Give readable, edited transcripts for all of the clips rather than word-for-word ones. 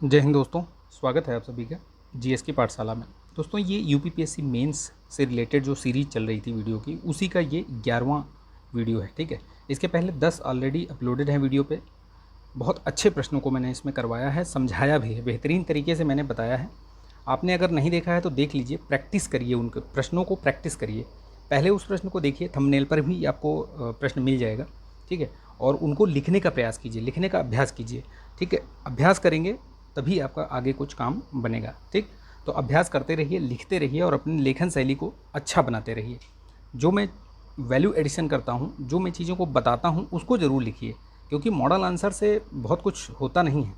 जय हिंद दोस्तों, स्वागत है आप सभी का जीएस की पाठशाला में। दोस्तों, ये यूपीपीएससी मेंस से रिलेटेड जो सीरीज़ चल रही थी वीडियो की, उसी का ये 11वां वीडियो है। ठीक है, इसके पहले 10 ऑलरेडी अपलोडेड हैं वीडियो पे। बहुत अच्छे प्रश्नों को मैंने इसमें करवाया है, समझाया भी है, बेहतरीन तरीके से मैंने बताया है। आपने अगर नहीं देखा है तो देख लीजिए, प्रैक्टिस करिए, उनके प्रश्नों को प्रैक्टिस करिए। पहले उस प्रश्न को देखिए, थंबनेल पर भी आपको प्रश्न मिल जाएगा। ठीक है, और उनको लिखने का प्रयास कीजिए, लिखने का अभ्यास कीजिए। ठीक है, अभ्यास करेंगे तभी आपका आगे कुछ काम बनेगा। ठीक, तो अभ्यास करते रहिए, लिखते रहिए और अपनी लेखन शैली को अच्छा बनाते रहिए। जो मैं वैल्यू एडिशन करता हूँ, जो मैं चीज़ों को बताता हूँ, उसको ज़रूर लिखिए, क्योंकि मॉडल आंसर से बहुत कुछ होता नहीं है।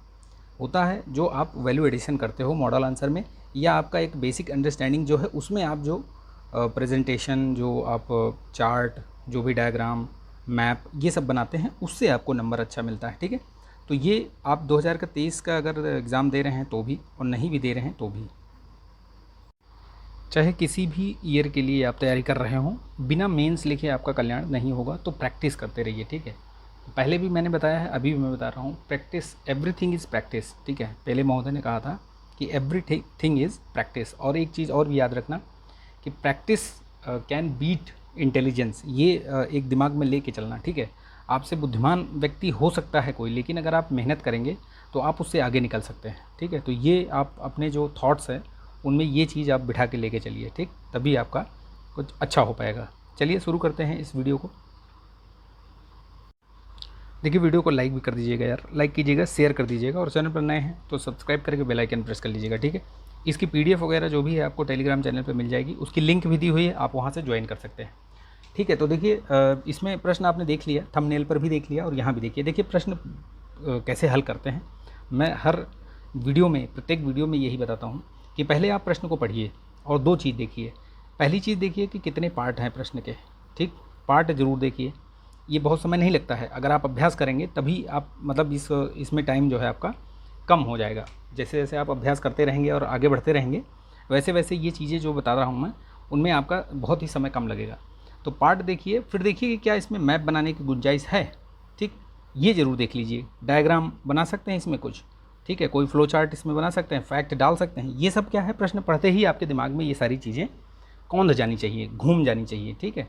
होता है जो आप वैल्यू एडिशन करते हो मॉडल आंसर में, या आपका एक बेसिक अंडरस्टैंडिंग जो है उसमें आप जो प्रेजेंटेशन, जो आप चार्ट, जो भी डायग्राम, मैप, ये सब बनाते हैं, उससे आपको नंबर अच्छा मिलता है। ठीक है, तो ये आप 2023 का अगर एग्ज़ाम दे रहे हैं तो भी, और नहीं भी दे रहे हैं तो भी, चाहे किसी भी ईयर के लिए आप तैयारी कर रहे हों, बिना मेंस लिखे आपका कल्याण नहीं होगा। तो प्रैक्टिस करते रहिए। ठीक है, पहले भी मैंने बताया है, अभी भी मैं बता रहा हूँ, प्रैक्टिस, एवरीथिंग इज़ प्रैक्टिस। ठीक है, पहले महोदय ने कहा था कि एवरीथिंग इज़ प्रैक्टिस। और एक चीज़ और भी याद रखना कि प्रैक्टिस कैन बीट इंटेलिजेंस। ये एक दिमाग में लेके चलना। ठीक है, आपसे बुद्धिमान व्यक्ति हो सकता है कोई, लेकिन अगर आप मेहनत करेंगे तो आप उससे आगे निकल सकते हैं। ठीक है, तो ये आप अपने जो थॉट्स हैं उनमें ये चीज़ आप बिठा के लेके चलिए। ठीक, तभी आपका कुछ अच्छा हो पाएगा। चलिए शुरू करते हैं इस वीडियो को। देखिए, वीडियो को लाइक भी कर दीजिएगा यार, लाइक कीजिएगा, शेयर कर दीजिएगा, और चैनल पर नए हैं तो सब्सक्राइब करके बेल आइकन प्रेस कर लीजिएगा। ठीक है, इसकी पीडीएफ वगैरह जो भी है आपको टेलीग्राम चैनल पर मिल जाएगी, उसकी लिंक भी दी हुई है, आप वहाँ से ज्वाइन कर सकते हैं। ठीक है, तो देखिए, इसमें प्रश्न आपने देख लिया, थंबनेल पर भी देख लिया, और यहाँ भी देखिए। देखिए प्रश्न कैसे हल करते हैं। मैं हर वीडियो में, प्रत्येक वीडियो में यही बताता हूँ कि पहले आप प्रश्न को पढ़िए और दो चीज़ देखिए। पहली चीज़ देखिए कि कितने पार्ट हैं प्रश्न के। ठीक, पार्ट ज़रूर देखिए, ये बहुत समय नहीं लगता है। अगर आप अभ्यास करेंगे तभी आप, मतलब इसमें टाइम जो है आपका कम हो जाएगा। जैसे जैसे आप अभ्यास करते रहेंगे और आगे बढ़ते रहेंगे, वैसे वैसे ये चीज़ें जो बता रहा हूँ मैं, उनमें आपका बहुत ही समय कम लगेगा। तो पार्ट देखिए, फिर देखिए कि क्या इसमें मैप बनाने की गुंजाइश है। ठीक, ये ज़रूर देख लीजिए। डायग्राम बना सकते हैं इसमें कुछ। ठीक है, कोई फ्लो चार्ट इसमें बना सकते हैं, फैक्ट डाल सकते हैं। ये सब क्या है, प्रश्न पढ़ते ही आपके दिमाग में ये सारी चीज़ें कौंध जानी चाहिए, घूम जानी चाहिए। ठीक है,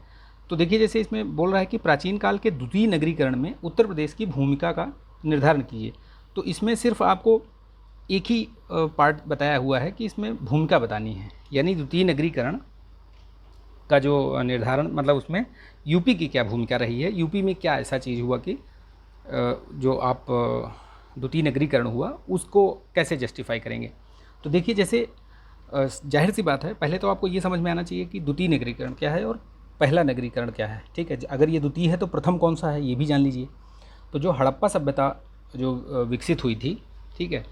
तो देखिए, जैसे इसमें बोल रहा है कि प्राचीन काल के द्वितीय नगरीकरण में उत्तर प्रदेश की भूमिका का निर्धारण कीजिए। तो इसमें सिर्फ आपको एक ही पार्ट बताया हुआ है कि इसमें भूमिका बतानी है, यानी द्वितीय नगरीकरण का जो निर्धारण, मतलब उसमें यूपी की क्या भूमिका रही है, यूपी में क्या ऐसा चीज़ हुआ कि जो आप द्वितीय नगरीकरण हुआ उसको कैसे जस्टिफाई करेंगे। तो देखिए, जैसे जाहिर सी बात है, पहले तो आपको ये समझ में आना चाहिए कि द्वितीय नगरीकरण क्या है और पहला नगरीकरण क्या है। ठीक है, अगर ये द्वितीय है तो प्रथम कौन सा है ये भी जान लीजिए। तो जो हड़प्पा सभ्यता जो विकसित हुई थी, ठीक है,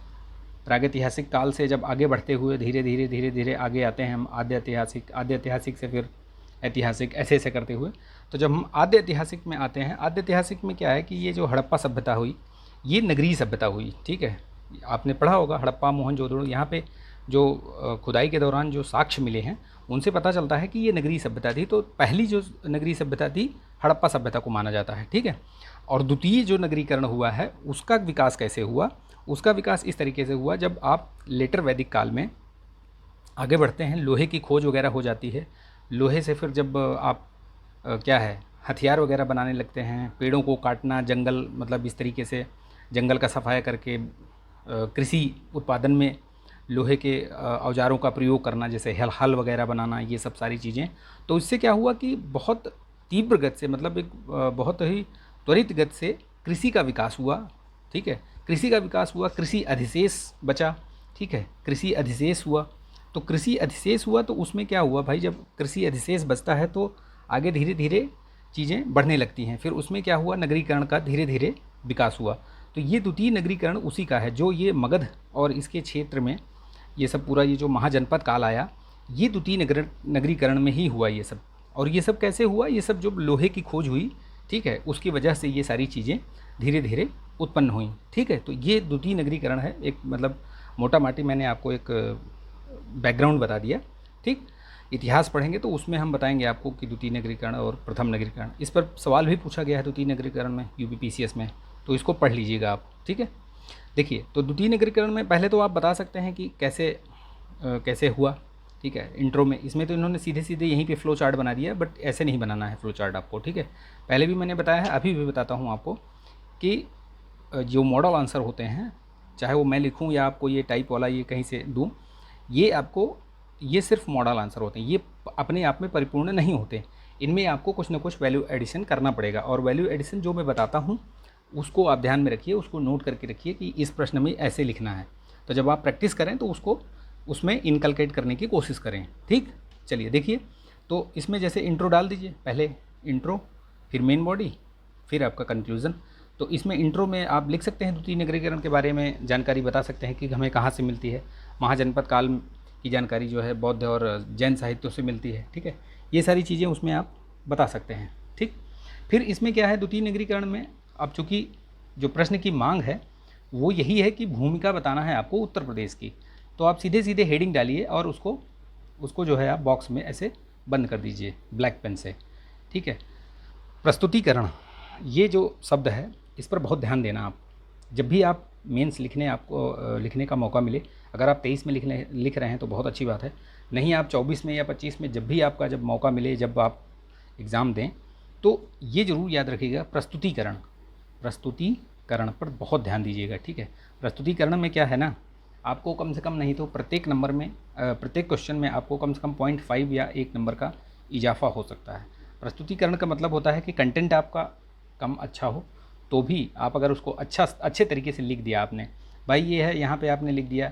प्रागैतिहासिक काल से जब आगे बढ़ते हुए धीरे धीरे धीरे धीरे आगे आते हैं हम आद्य ऐतिहासिक से फिर ऐतिहासिक, ऐसे ऐसे करते हुए, तो जब हम आद्य ऐतिहासिक में आते हैं, आद्य ऐतिहासिक में क्या है कि ये जो हड़प्पा सभ्यता हुई, ये नगरीय सभ्यता हुई। ठीक है, आपने पढ़ा होगा हड़प्पा, मोहनजोदड़ो, यहाँ पे जो खुदाई के दौरान जो साक्ष्य मिले हैं उनसे पता चलता है कि ये नगरीय सभ्यता थी। तो पहली जो नगरीय सभ्यता थी, हड़प्पा सभ्यता को माना जाता है। ठीक है, और द्वितीय जो नगरीकरण हुआ है उसका विकास कैसे हुआ, उसका विकास इस तरीके से हुआ, जब आप लेटर वैदिक काल में आगे बढ़ते हैं, लोहे की खोज वगैरह हो जाती है। लोहे से फिर जब आप क्या है, हथियार वगैरह बनाने लगते हैं, पेड़ों को काटना, जंगल, मतलब इस तरीके से जंगल का सफाया करके कृषि उत्पादन में लोहे के औजारों का प्रयोग करना, जैसे हल वगैरह बनाना, ये सब सारी चीज़ें। तो इससे क्या हुआ कि बहुत तीव्र गति से, मतलब एक बहुत ही त्वरित गति से कृषि का विकास हुआ। ठीक है, कृषि का विकास हुआ, कृषि अधिशेष बचा। ठीक है, कृषि अधिशेष हुआ, तो कृषि अधिशेष हुआ तो उसमें क्या हुआ भाई, जब कृषि अधिशेष बचता है तो आगे धीरे धीरे चीज़ें बढ़ने लगती हैं। फिर उसमें क्या हुआ, नगरीकरण का धीरे धीरे विकास हुआ। तो ये द्वितीय नगरीकरण उसी का है, जो ये मगध और इसके क्षेत्र में ये सब पूरा, ये जो महाजनपद काल आया, ये द्वितीय नगरीकरण में ही हुआ ये सब। और ये सब कैसे हुआ, ये सब जो लोहे की खोज हुई, ठीक है, उसकी वजह से ये सारी चीज़ें धीरे धीरे उत्पन्न हुई। ठीक है, तो ये द्वितीय नगरीकरण है, एक मतलब मोटा माटी मैंने आपको एक बैकग्राउंड बता दिया। ठीक, इतिहास पढ़ेंगे तो उसमें हम बताएंगे आपको कि द्वितीय नगरीकरण और प्रथम नगरीकरण, इस पर सवाल भी पूछा गया है द्वितीय नगरीकरण में यूपीपीसीएस में, तो इसको पढ़ लीजिएगा आप। ठीक है, देखिए, तो द्वितीय नगरीकरण में पहले तो आप बता सकते हैं कि कैसे हुआ, ठीक है। इंट्रो में इसमें तो इन्होंने सीधे सीधे यहीं पे फ्लो चार्ट बना दिया, बट ऐसे नहीं बनाना है फ्लो चार्ट आपको, ठीक है। पहले भी मैंने बताया है, अभी भी बताता हूँ आपको कि जो मॉडल आंसर होते हैं, चाहे वो मैं लिखूँ या आपको ये टाइप वाला ये कहीं से दूँ, ये सिर्फ मॉडल आंसर होते हैं, ये अपने आप में परिपूर्ण नहीं होते। इनमें आपको कुछ ना कुछ वैल्यू एडिशन करना पड़ेगा, और वैल्यू एडिशन जो मैं बताता हूँ उसको आप ध्यान में रखिए, उसको नोट करके रखिए कि इस प्रश्न में ऐसे लिखना है। तो जब आप प्रैक्टिस करें तो उसको उसमें इनकलकेट करने की कोशिश करें, ठीक। चलिए देखिए, तो इसमें जैसे इंट्रो डाल दीजिए, पहले इंट्रो, फिर मेन बॉडी, फिर आपका कंक्लूज़न। तो इसमें इंट्रो में आप लिख सकते हैं द्वितीय नगरीकरण के बारे में जानकारी बता सकते हैं कि हमें कहाँ से मिलती है। महाजनपद काल की जानकारी जो है बौद्ध और जैन साहित्यों से मिलती है, ठीक है। ये सारी चीज़ें उसमें आप बता सकते हैं, ठीक। फिर इसमें क्या है, द्वितीय नगरीकरण में अब चूँकि जो प्रश्न की मांग है वो यही है कि भूमिका बताना है आपको उत्तर प्रदेश की, तो आप सीधे सीधे हेडिंग डालिए और उसको जो है आप बॉक्स में ऐसे बंद कर दीजिए ब्लैक पेन से, ठीक है। प्रस्तुतिकरण, ये जो शब्द है इस पर बहुत ध्यान देना आप। जब भी आप मेंस आपको लिखने का मौका मिले, अगर आप 23 में लिख रहे हैं तो बहुत अच्छी बात है, नहीं आप 24 में या 25 में, जब भी आपका जब मौका मिले, जब आप एग्ज़ाम दें, तो ये ज़रूर याद रखिएगा, प्रस्तुतिकरण पर बहुत ध्यान दीजिएगा, ठीक है। प्रस्तुतिकरण में क्या है ना, आपको कम से कम नहीं तो प्रत्येक नंबर में प्रत्येक क्वेश्चन में आपको कम से कम 0.5 या 1 नंबर का इजाफा हो सकता है। प्रस्तुतिकरण का मतलब होता है कि कंटेंट आपका कम अच्छा हो तो भी आप अगर उसको अच्छे तरीके से लिख दिया आपने, भाई ये है, यहाँ पे आपने लिख दिया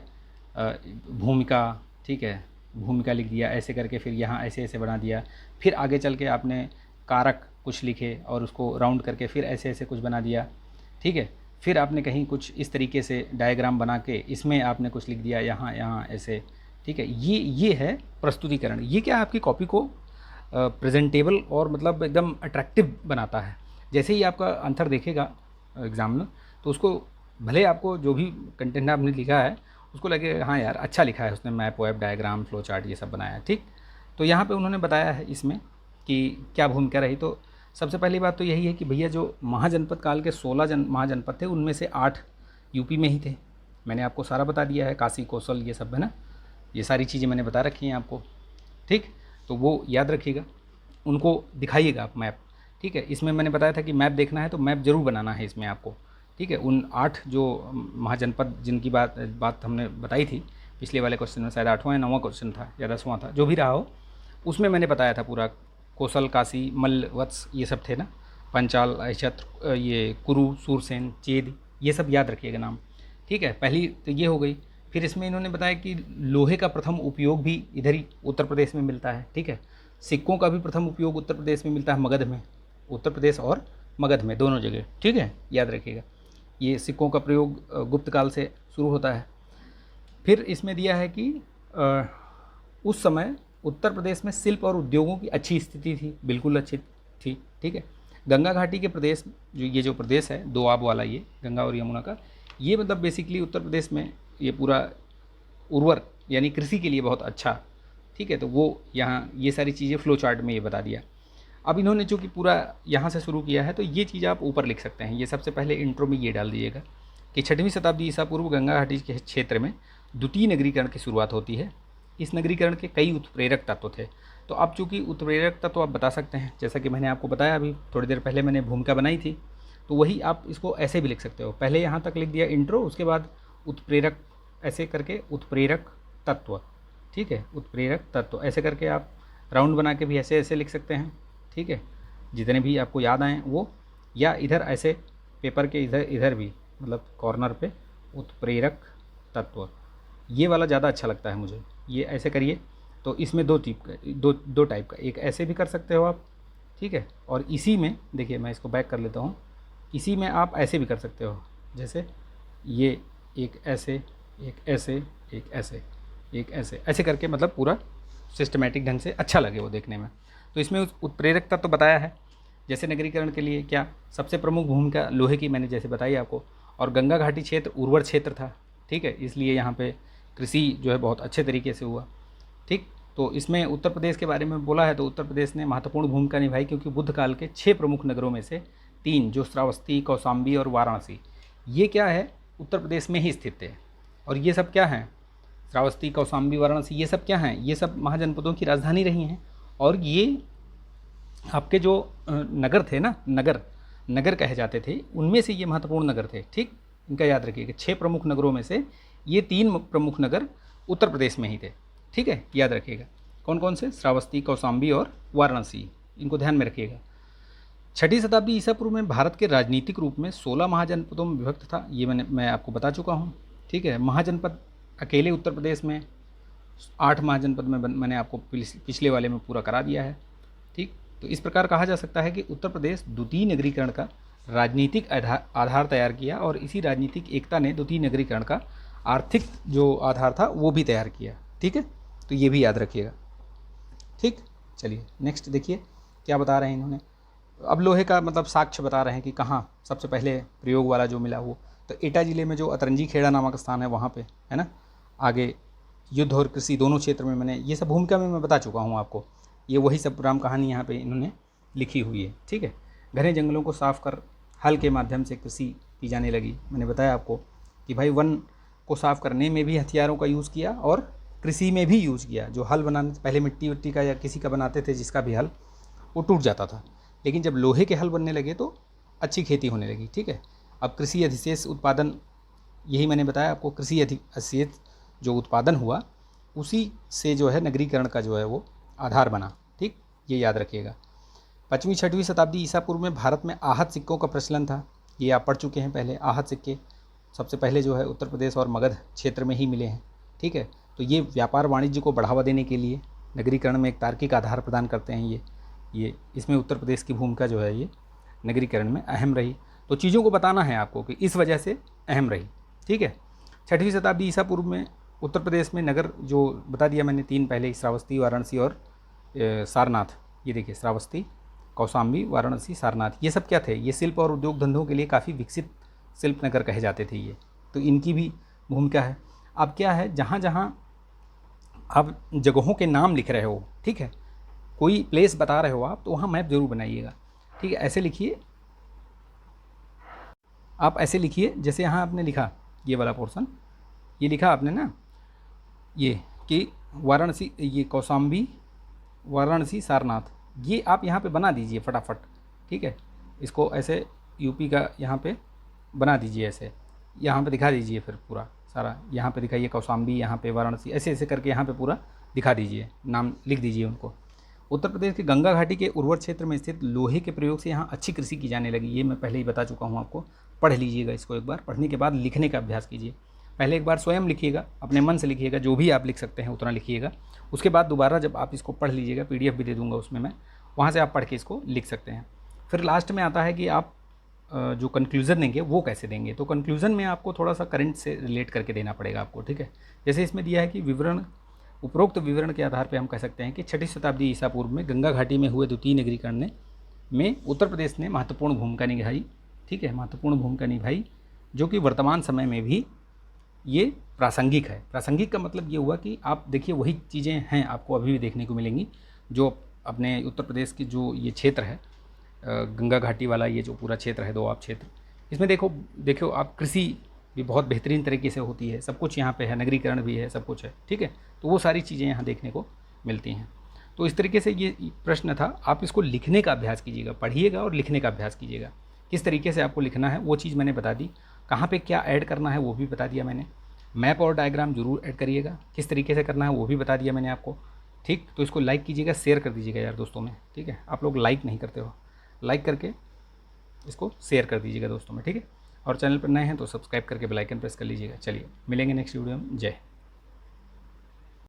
भूमिका, ठीक है, भूमिका लिख दिया ऐसे करके, फिर यहाँ ऐसे ऐसे बना दिया, फिर आगे चल के आपने कारक कुछ लिखे और उसको राउंड करके फिर ऐसे ऐसे कुछ बना दिया, ठीक है। फिर आपने कहीं कुछ इस तरीके से डायग्राम बना के इसमें आपने कुछ लिख दिया यहाँ ऐसे, ठीक है। ये है प्रस्तुतिकरण। ये क्या आपकी कॉपी को प्रेजेंटेबल और मतलब एकदम अट्रैक्टिव बनाता है। जैसे ही आपका आंसर देखेगा एग्ज़ाम में, तो उसको भले आपको जो भी कंटेंट आपने लिखा है उसको लगे हाँ यार अच्छा लिखा है उसने, map web diagram flow chart ये सब बनाया है, ठीक। तो यहाँ पे उन्होंने बताया है इसमें कि क्या भूमिका रही। तो सबसे पहली बात तो यही है कि भैया जो महाजनपद काल के 16 महाजनपद थे, उनमें से 8 यूपी में ही थे। मैंने आपको सारा बता दिया है, काशी कौशल ये सब है ना, ये सारी चीज़ें मैंने बता रखी हैं आपको, ठीक। तो वो याद रखिएगा, उनको दिखाइएगा आप मैप, ठीक है। इसमें मैंने बताया था कि मैप देखना है तो मैप ज़रूर बनाना है इसमें आपको, ठीक है। उन 8 जो महाजनपद जिनकी बात हमने बताई थी पिछले वाले क्वेश्चन में, शायद 8वां या 9वां क्वेश्चन था या 10वां था, जो भी रहा हो, उसमें मैंने बताया था पूरा। कौशल, काशी, मल्ल, वत्स ये सब थे ना, पंचाल, अहिछत्र, ये कुरु, सूरसेन, चेद, ये सब याद रखिएगा नाम, ठीक है। पहली तो ये हो गई। फिर इसमें इन्होंने बताया कि लोहे का प्रथम उपयोग भी इधर ही उत्तर प्रदेश में मिलता है, ठीक है। सिक्कों का भी प्रथम उपयोग उत्तर प्रदेश में मिलता है, मगध में, उत्तर प्रदेश और मगध में दोनों जगह, ठीक है, याद रखिएगा। ये सिक्कों का प्रयोग गुप्त काल से शुरू होता है। फिर इसमें दिया है कि उस समय उत्तर प्रदेश में शिल्प और उद्योगों की अच्छी स्थिति थी, बिल्कुल अच्छी थी, ठीक है। गंगा घाटी के प्रदेश, जो प्रदेश है दोआब वाला, ये गंगा और यमुना का, ये मतलब बेसिकली उत्तर प्रदेश में ये पूरा उर्वर यानी कृषि के लिए बहुत अच्छा, ठीक है। तो वो यहाँ ये सारी चीज़ें फ्लो चार्ट में ये बता दिया। अब इन्होंने चूँकि पूरा यहाँ से शुरू किया है तो ये चीज़ आप ऊपर लिख सकते हैं। ये सबसे पहले इंट्रो में ये डाल दीजिएगा कि 6वीं शताब्दी ईसा पूर्व गंगा घाटी के क्षेत्र में द्वितीय नगरीकरण की शुरुआत होती है। इस नगरीकरण के कई उत्प्रेरक तत्व थे। तो अब चूँकि उत्प्रेरक तत्व आप बता सकते हैं, जैसा कि मैंने आपको बताया अभी थोड़ी देर पहले मैंने भूमिका बनाई थी, तो वही आप इसको ऐसे भी लिख सकते हो। पहले यहाँ तक लिख दिया इंट्रो, उसके बाद उत्प्रेरक ऐसे करके उत्प्रेरक तत्व, ठीक है, उत्प्रेरक तत्व ऐसे करके आप राउंड बना के भी ऐसे ऐसे लिख सकते हैं, ठीक है, जितने भी आपको याद आएँ वो, या इधर ऐसे पेपर के इधर भी मतलब कॉर्नर पे उत्प्रेरक तत्व, ये वाला ज़्यादा अच्छा लगता है मुझे। ये ऐसे करिए तो इसमें दो टाइप का, एक ऐसे भी कर सकते हो आप, ठीक है, और इसी में देखिए मैं इसको बैक कर लेता हूँ, इसी में आप ऐसे भी कर सकते हो, जैसे ये एक ऐसे, एक ऐसे, एक ऐसे, एक ऐसे, ऐसे करके मतलब पूरा सिस्टमेटिक ढंग से अच्छा लगे वो देखने में। तो इसमें उत्प्रेरक तत्व तो बताया है। जैसे नगरीकरण के लिए क्या सबसे प्रमुख भूमिका लोहे की मैंने जैसे बताई आपको, और गंगा घाटी क्षेत्र उर्वर क्षेत्र था, ठीक है, इसलिए यहाँ पे कृषि जो है बहुत अच्छे तरीके से हुआ, ठीक। तो इसमें उत्तर प्रदेश के बारे में बोला है तो उत्तर प्रदेश ने महत्वपूर्ण भूमिका निभाई, क्योंकि बुद्ध काल के 6 प्रमुख नगरों में से 3 जो श्रावस्ती, कौशाम्बी और वाराणसी, ये क्या है उत्तर प्रदेश में ही स्थित थे। और ये सब क्या हैं, श्रावस्ती, कौशाम्बी, वाराणसी, ये सब क्या हैं, ये सब महाजनपदों की राजधानी रही हैं। और ये आपके जो नगर थे ना, नगर कहे जाते थे, उनमें से ये महत्वपूर्ण नगर थे। ठीक, इनका याद रखिएगा, 6 प्रमुख नगरों में से ये 3 प्रमुख नगर उत्तर प्रदेश में ही थे। ठीक है, याद रखिएगा कौन कौन से, श्रावस्ती, कौशाम्बी और वाराणसी, इनको ध्यान में रखिएगा। 6वीं शताब्दी ईसा पूर्व में भारत के राजनीतिक रूप में 16 महाजनपदों में विभक्त था। ये मैं आपको बता चुका हूँ। ठीक है, महाजनपद अकेले उत्तर प्रदेश में 8 महाजनपद में मैंने आपको पिछले वाले में पूरा करा दिया है। ठीक, तो इस प्रकार कहा जा सकता है कि उत्तर प्रदेश द्वितीय नगरीकरण का राजनीतिक आधार तैयार किया, और इसी राजनीतिक एकता ने द्वितीय नगरीकरण का आर्थिक जो आधार था वो भी तैयार किया। ठीक है, तो ये भी याद रखिएगा। ठीक, चलिए नेक्स्ट देखिए क्या बता रहे हैं इन्होंने। अब लोहे का मतलब साक्ष्य बता रहे हैं कि कहाँ सबसे पहले प्रयोग वाला जो मिला वो, तो एटा जिले में जो अतरंजी खेड़ा नामक स्थान है वहाँ पे है ना। आगे युद्ध और कृषि दोनों क्षेत्र में मैंने ये सब भूमिका में मैं बता चुका हूँ आपको। ये वही सब राम कहानी यहाँ पे इन्होंने लिखी हुई है। ठीक है, घने जंगलों को साफ कर हल के माध्यम से कृषि की जाने लगी। मैंने बताया आपको कि भाई वन को साफ करने में भी हथियारों का यूज़ किया और कृषि में भी यूज़ किया। जो हल बनाने से पहले मिट्टी वट्टी का या किसी का बनाते थे जिसका भी हल, वो टूट जाता था, लेकिन जब लोहे के हल बनने लगे तो अच्छी खेती होने लगी। ठीक है, अब कृषि अधिशेष उत्पादन, यही मैंने बताया आपको, कृषि अधिशेष जो उत्पादन हुआ उसी से जो है नगरीकरण का जो है वो आधार बना। ठीक, ये याद रखिएगा। 5वीं 6वीं शताब्दी ईसा पूर्व में भारत में आहत सिक्कों का प्रचलन था। ये आप पढ़ चुके हैं पहले। आहत सिक्के सबसे पहले जो है उत्तर प्रदेश और मगध क्षेत्र में ही मिले हैं। ठीक है, तो ये व्यापार वाणिज्य को बढ़ावा देने के लिए नगरीकरण में एक तार्किक आधार प्रदान करते हैं। ये इसमें उत्तर प्रदेश की भूमिका जो है ये नगरीकरण में अहम रही। तो चीज़ों को बताना है आपको कि इस वजह से अहम रही। ठीक है, 6वीं शताब्दी ईसा पूर्व में उत्तर प्रदेश में नगर जो बता दिया मैंने 3 पहले, श्रावस्ती, वाराणसी और सारनाथ। ये देखिए, श्रावस्ती, कौशाम्बी, वाराणसी, सारनाथ, ये सब क्या थे, ये शिल्प और उद्योग धंधों के लिए काफ़ी विकसित शिल्प नगर कहे जाते थे ये। तो इनकी भी भूमिका है। अब क्या है, जहाँ जहाँ आप जगहों के नाम लिख रहे हो, ठीक है, कोई प्लेस बता रहे हो आप, तो वहाँ मैप जरूर बनाइएगा। ठीक है, ऐसे लिखिए, आप ऐसे लिखिए जैसे यहाँ आपने लिखा ये वाला पोर्शन, ये लिखा आपने ना, ये कि वाराणसी, ये कौशाम्बी, वाराणसी, सारनाथ, ये आप यहाँ पे बना दीजिए फटाफट। ठीक है, इसको ऐसे यूपी का यहाँ पे बना दीजिए, ऐसे यहाँ पे दिखा दीजिए, फिर पूरा सारा यहाँ पे दिखाइए, कौशाम्बी, यहाँ पे वाराणसी, ऐसे ऐसे करके यहाँ पे पूरा दिखा दीजिए, नाम लिख दीजिए उनको। उत्तर प्रदेश के गंगा घाटी के उर्वर क्षेत्र में स्थित लोहे के प्रयोग से यहाँ अच्छी कृषि की जाने लगी। ये मैं पहले ही बता चुका हूँ आपको, पढ़ लीजिएगा इसको एक बार। पढ़ने के बाद लिखने का अभ्यास कीजिए। पहले एक बार स्वयं लिखिएगा, अपने मन से लिखिएगा, जो भी आप लिख सकते हैं उतना लिखिएगा। उसके बाद दोबारा जब आप इसको पढ़ लीजिएगा, PDF भी दे दूँगा उसमें मैं, वहाँ से आप पढ़ के इसको लिख सकते हैं। फिर लास्ट में आता है कि आप जो कंक्लूज़न देंगे वो कैसे देंगे। तो कंक्लूज़न में आपको थोड़ा सा करंट से रिलेट करके देना पड़ेगा आपको। ठीक है, जैसे इसमें दिया है कि विवरण, उपरोक्त विवरण के आधार पर हम कह सकते हैं कि 6वीं शताब्दी ईसा पूर्व में गंगा घाटी में हुए द्वितीय नगरीकरण में उत्तर प्रदेश ने महत्वपूर्ण भूमिका निभाई। ठीक है, महत्वपूर्ण भूमिका निभाई, जो कि वर्तमान समय में भी ये प्रासंगिक है। प्रासंगिक का मतलब ये हुआ कि आप देखिए वही चीज़ें हैं आपको अभी भी देखने को मिलेंगी जो अपने उत्तर प्रदेश की जो ये क्षेत्र है, गंगा घाटी वाला ये जो पूरा क्षेत्र है, दोआब क्षेत्र, इसमें देखो आप कृषि भी बहुत बेहतरीन तरीके से होती है, सब कुछ यहाँ पे है, नगरीकरण भी है, सब कुछ है। ठीक है, तो वो सारी चीज़ें यहाँ देखने को मिलती हैं। तो इस तरीके से ये प्रश्न था, आप इसको लिखने का अभ्यास कीजिएगा, पढ़िएगा और लिखने का अभ्यास कीजिएगा। किस तरीके से आपको लिखना है वो चीज़ मैंने बता दी, कहाँ पे क्या ऐड करना है वो भी बता दिया मैंने। मैप और डायग्राम जरूर ऐड करिएगा, किस तरीके से करना है वो भी बता दिया मैंने आपको। ठीक, तो इसको लाइक कीजिएगा, शेयर कर दीजिएगा यार दोस्तों में। ठीक है, आप लोग लाइक नहीं करते हो, लाइक करके इसको शेयर कर दीजिएगा दोस्तों में। ठीक है, और चैनल पर नए हैं तो सब्सक्राइब करके बेल आइकन प्रेस कर लीजिएगा। चलिए मिलेंगे नेक्स्ट वीडियो में। जय